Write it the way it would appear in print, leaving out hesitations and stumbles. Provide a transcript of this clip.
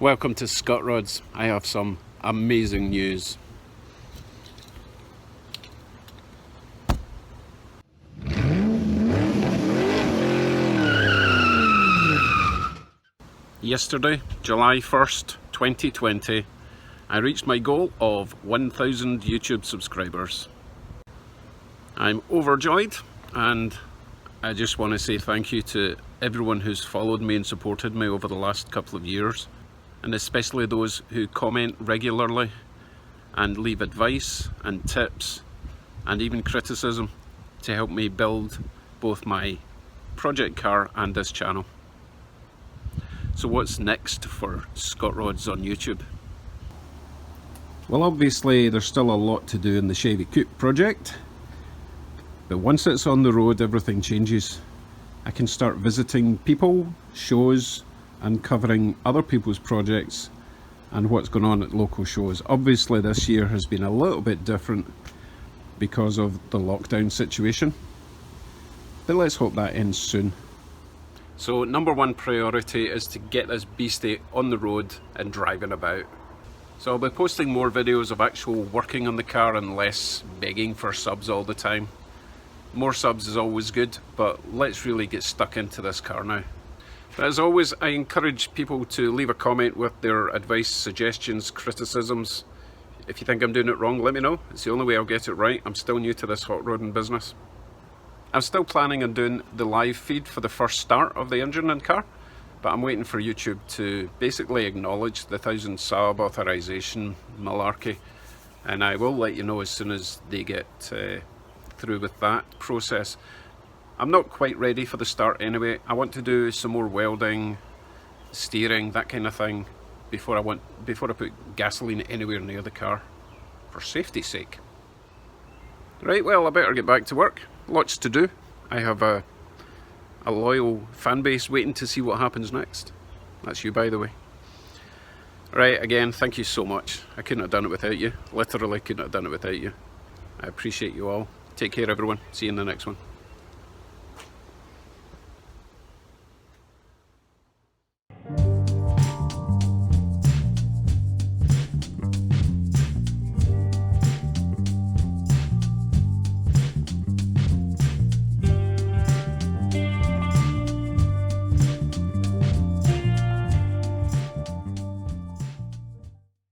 Welcome to Scott Rods. I have some amazing news. Yesterday, July 1st, 2020, I reached my goal of 1,000 YouTube subscribers. I'm overjoyed, and I just want to say thank you to everyone who's followed me and supported me over the last couple of years, and especially those who comment regularly and leave advice and tips and even criticism to help me build both my project car and this channel. So what's next for Scott Rods on YouTube? Well, obviously there's still a lot to do in the Chevy Coupe project, but once it's on the road everything changes. I can start visiting people, shows, and covering other people's projects and what's going on at local shows. Obviously this year has been a little bit different because of the lockdown situation, but let's hope that ends soon. So number one priority is to get this beastie on the road and driving about. So I'll be posting more videos of actual working on the car and less begging for subs all the time. More subs is always good, but let's really get stuck into this car now. But as always, I encourage people to leave a comment with their advice, suggestions, criticisms. If you think I'm doing it wrong, let me know. It's the only way I'll get it right. I'm still new to this hot rodding business. I'm still planning on doing the live feed for the first start of the engine and car, but I'm waiting for YouTube to basically acknowledge the 1,000 sub authorization malarkey, and I will let you know as soon as they get through with that process. I'm not quite ready for the start anyway. I want to do some more welding, steering, that kind of thing before I put gasoline anywhere near the car, for safety's sake. Right, well, I better get back to work. Lots to do. I have a loyal fan base waiting to see what happens next. That's you, by the way. Right, again, thank you so much. I couldn't have done it without you. Literally couldn't have done it without you. I appreciate you all. Take care, everyone. See you in the next one.